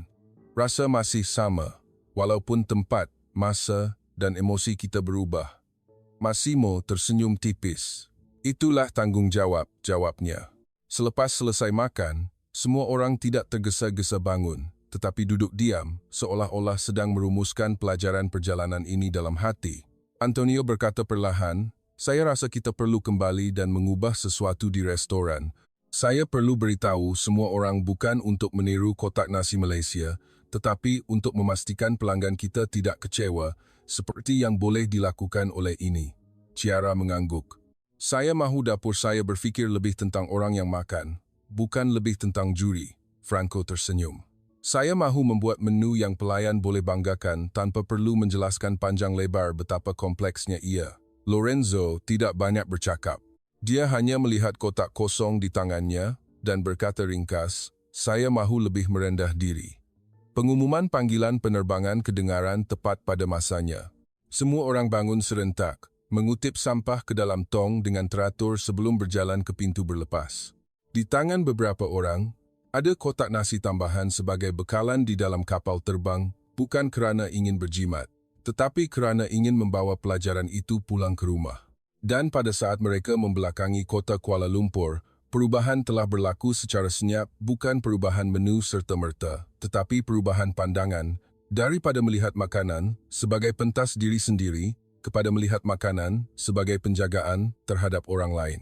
"Rasa masih sama, walaupun tempat, masa, dan emosi kita berubah." Massimo tersenyum tipis. "Itulah tanggungjawab," jawabnya. Selepas selesai makan, semua orang tidak tergesa-gesa bangun, tetapi duduk diam, seolah-olah sedang merumuskan pelajaran perjalanan ini dalam hati. Antonio berkata perlahan, "Saya rasa kita perlu kembali dan mengubah sesuatu di restoran. Saya perlu beritahu semua orang bukan untuk meniru kotak nasi Malaysia, tetapi untuk memastikan pelanggan kita tidak kecewa, seperti yang boleh dilakukan oleh ini." Ciara mengangguk. "Saya mahu dapur saya berfikir lebih tentang orang yang makan, bukan lebih tentang juri." Franco tersenyum. "Saya mahu membuat menu yang pelayan boleh banggakan tanpa perlu menjelaskan panjang lebar betapa kompleksnya ia." Lorenzo tidak banyak bercakap. Dia hanya melihat kotak kosong di tangannya dan berkata ringkas, "Saya mahu lebih merendah diri." Pengumuman panggilan penerbangan kedengaran tepat pada masanya. Semua orang bangun serentak, mengutip sampah ke dalam tong dengan teratur sebelum berjalan ke pintu berlepas. Di tangan beberapa orang, ada kotak nasi tambahan sebagai bekalan di dalam kapal terbang, bukan kerana ingin berjimat, tetapi kerana ingin membawa pelajaran itu pulang ke rumah. Dan pada saat mereka membelakangi kota Kuala Lumpur, perubahan telah berlaku secara senyap, bukan perubahan menu serta-merta, tetapi perubahan pandangan, daripada melihat makanan sebagai pentas diri sendiri, kepada melihat makanan sebagai penjagaan terhadap orang lain.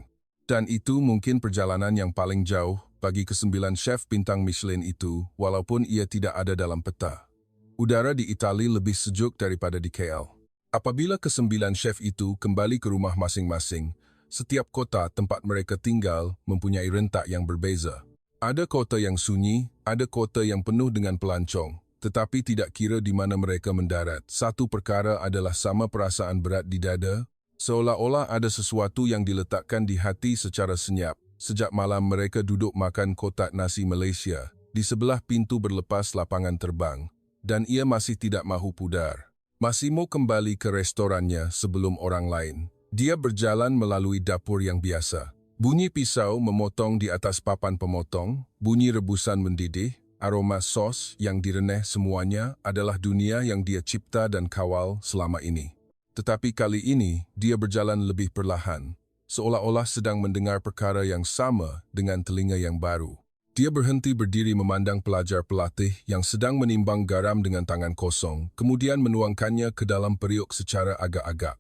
Dan itu mungkin perjalanan yang paling jauh bagi ke-9 chef bintang Michelin itu, walaupun ia tidak ada dalam peta. Udara di Itali lebih sejuk daripada di KL. Apabila ke-9 chef itu kembali ke rumah masing-masing, setiap kota tempat mereka tinggal mempunyai rentak yang berbeza. Ada kota yang sunyi, ada kota yang penuh dengan pelancong, tetapi tidak kira di mana mereka mendarat. Satu perkara adalah sama perasaan berat di dada, seolah-olah ada sesuatu yang diletakkan di hati secara senyap. Sejak malam mereka duduk makan kotak nasi Malaysia di sebelah pintu berlepas lapangan terbang, dan ia masih tidak mahu pudar. Massimo kembali ke restorannya sebelum orang lain. Dia berjalan melalui dapur yang biasa. Bunyi pisau memotong di atas papan pemotong, bunyi rebusan mendidih, aroma sos yang direneh, semuanya adalah dunia yang dia cipta dan kawal selama ini. Tetapi kali ini, dia berjalan lebih perlahan, seolah-olah sedang mendengar perkara yang sama dengan telinga yang baru. Dia berhenti berdiri memandang pelajar pelatih yang sedang menimbang garam dengan tangan kosong, kemudian menuangkannya ke dalam periuk secara agak-agak.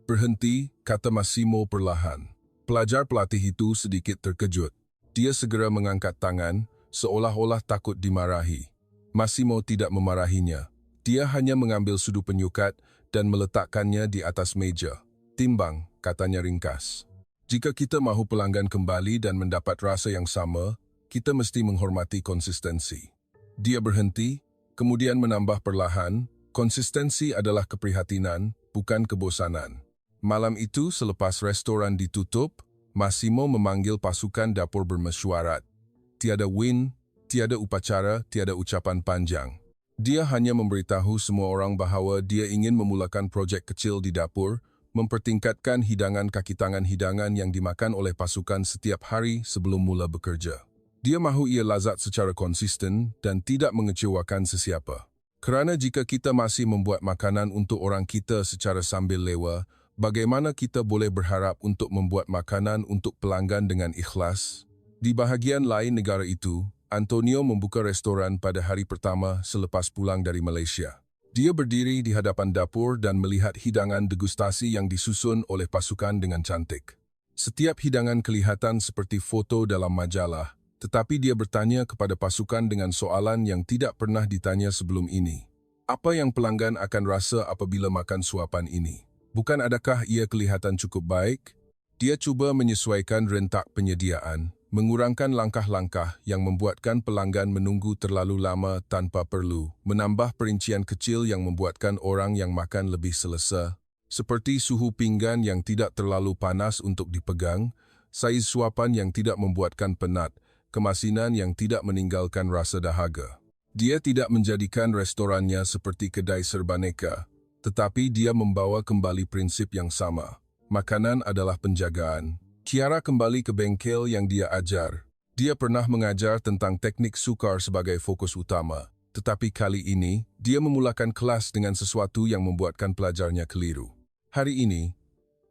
"Berhenti," kata Massimo perlahan. Pelajar pelatih itu sedikit terkejut. Dia segera mengangkat tangan, seolah-olah takut dimarahi. Massimo tidak memarahinya. Dia hanya mengambil sudu penyukat dan meletakkannya di atas meja. "Timbang," katanya ringkas. "Jika kita mahu pelanggan kembali dan mendapat rasa yang sama, kita mesti menghormati konsistensi." Dia berhenti, kemudian menambah perlahan, "Konsistensi adalah keprihatinan, bukan kebosanan." Malam itu, selepas restoran ditutup, Massimo memanggil pasukan dapur bermesyuarat. Tiada win, tiada upacara, tiada ucapan panjang. Dia hanya memberitahu semua orang bahawa dia ingin memulakan projek kecil di dapur, mempertingkatkan hidangan kaki tangan hidangan yang dimakan oleh pasukan setiap hari sebelum mula bekerja. Dia mahu ia lazat secara konsisten dan tidak mengecewakan sesiapa. Kerana jika kita masih membuat makanan untuk orang kita secara sambil lewa, bagaimana kita boleh berharap untuk membuat makanan untuk pelanggan dengan ikhlas? Di bahagian lain negara itu, Antonio membuka restoran pada hari pertama selepas pulang dari Malaysia. Dia berdiri di hadapan dapur dan melihat hidangan degustasi yang disusun oleh pasukan dengan cantik. Setiap hidangan kelihatan seperti foto dalam majalah, tetapi dia bertanya kepada pasukan dengan soalan yang tidak pernah ditanya sebelum ini. Apa yang pelanggan akan rasa apabila makan suapan ini? Bukan adakah ia kelihatan cukup baik? Dia cuba menyesuaikan rentak penyediaan, mengurangkan langkah-langkah yang membuatkan pelanggan menunggu terlalu lama tanpa perlu, menambah perincian kecil yang membuatkan orang yang makan lebih selesa, seperti suhu pinggan yang tidak terlalu panas untuk dipegang, saiz suapan yang tidak membuatkan penat, kemasinan yang tidak meninggalkan rasa dahaga. Dia tidak menjadikan restorannya seperti kedai serbaneka, tetapi dia membawa kembali prinsip yang sama. Makanan adalah penjagaan. Kiara kembali ke bengkel yang dia ajar. Dia pernah mengajar tentang teknik sukar sebagai fokus utama, tetapi kali ini, dia memulakan kelas dengan sesuatu yang membuatkan pelajarnya keliru. "Hari ini,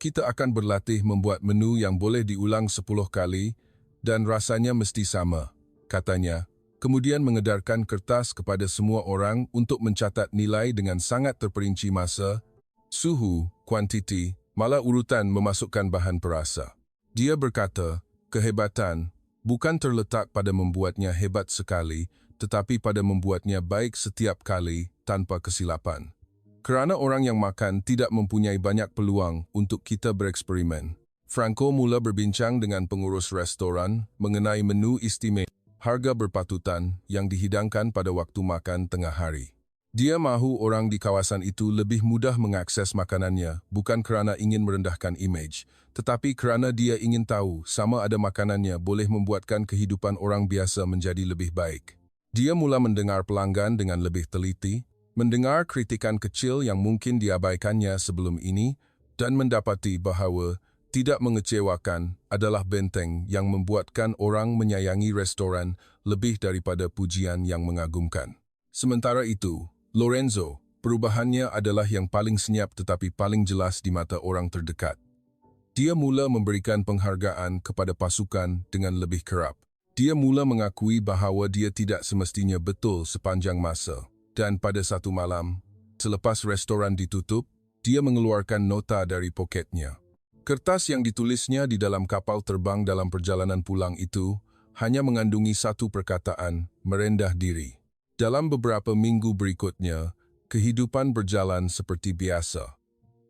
kita akan berlatih membuat menu yang boleh diulang 10 kali, dan rasanya mesti sama," katanya, kemudian mengedarkan kertas kepada semua orang untuk mencatat nilai dengan sangat terperinci masa, suhu, kuantiti, malah urutan memasukkan bahan perasa. Dia berkata, kehebatan bukan terletak pada membuatnya hebat sekali, tetapi pada membuatnya baik setiap kali tanpa kesilapan. Kerana orang yang makan tidak mempunyai banyak peluang untuk kita bereksperimen. Franco mula berbincang dengan pengurus restoran mengenai menu istimewa, harga berpatutan yang dihidangkan pada waktu makan tengah hari. Dia mahu orang di kawasan itu lebih mudah mengakses makanannya, bukan kerana ingin merendahkan imej, tetapi kerana dia ingin tahu sama ada makanannya boleh membuatkan kehidupan orang biasa menjadi lebih baik. Dia mula mendengar pelanggan dengan lebih teliti, Mendengar kritikan kecil yang mungkin diabaikannya sebelum ini dan mendapati bahawa tidak mengecewakan adalah benteng yang membuatkan orang menyayangi restoran lebih daripada pujian yang mengagumkan. Sementara itu, Lorenzo, perubahannya adalah yang paling senyap tetapi paling jelas di mata orang terdekat. Dia mula memberikan penghargaan kepada pasukan dengan lebih kerap. Dia mula mengakui bahawa dia tidak semestinya betul sepanjang masa. Dan pada satu malam, selepas restoran ditutup, dia mengeluarkan nota dari poketnya. Kertas yang ditulisnya di dalam kapal terbang dalam perjalanan pulang itu hanya mengandungi satu perkataan, merendah diri. Dalam beberapa minggu berikutnya, kehidupan berjalan seperti biasa.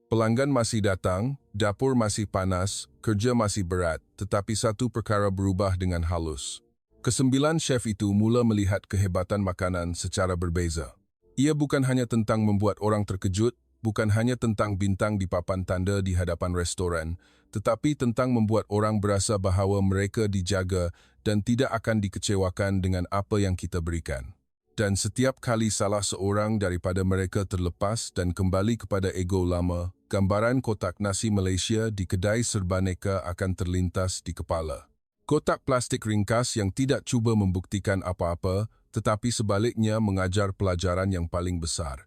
Pelanggan masih datang, dapur masih panas, kerja masih berat, tetapi satu perkara berubah dengan halus. Kesembilan chef itu mula melihat kehebatan makanan secara berbeza. Ia bukan hanya tentang membuat orang terkejut, bukan hanya tentang bintang di papan tanda di hadapan restoran, tetapi tentang membuat orang berasa bahawa mereka dijaga dan tidak akan dikecewakan dengan apa yang kita berikan. Dan setiap kali salah seorang daripada mereka terlepas dan kembali kepada ego lama, gambaran kotak nasi Malaysia di kedai serbaneka akan terlintas di kepala. Kotak plastik ringkas yang tidak cuba membuktikan apa-apa, tetapi sebaliknya mengajar pelajaran yang paling besar.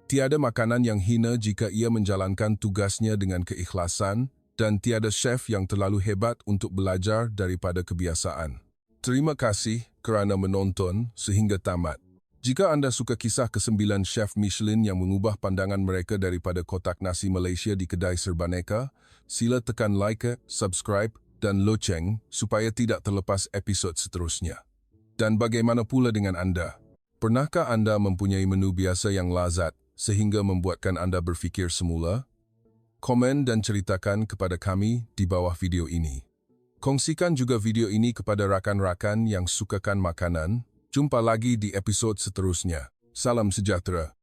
Tiada makanan yang hina jika ia menjalankan tugasnya dengan keikhlasan, dan tiada chef yang terlalu hebat untuk belajar daripada kebiasaan. Terima kasih kerana menonton sehingga tamat. Jika anda suka kisah ke-9 chef Michelin yang mengubah pandangan mereka daripada kotak nasi Malaysia di kedai serbaneka, sila tekan like, subscribe, dan loceng supaya tidak terlepas episod seterusnya. Dan bagaimana pula dengan anda? Pernahkah anda mempunyai menu biasa yang lazat sehingga membuatkan anda berfikir semula? Komen dan ceritakan kepada kami di bawah video ini. Kongsikan juga video ini kepada rakan-rakan yang sukakan makanan. Jumpa lagi di episod seterusnya. Salam sejahtera.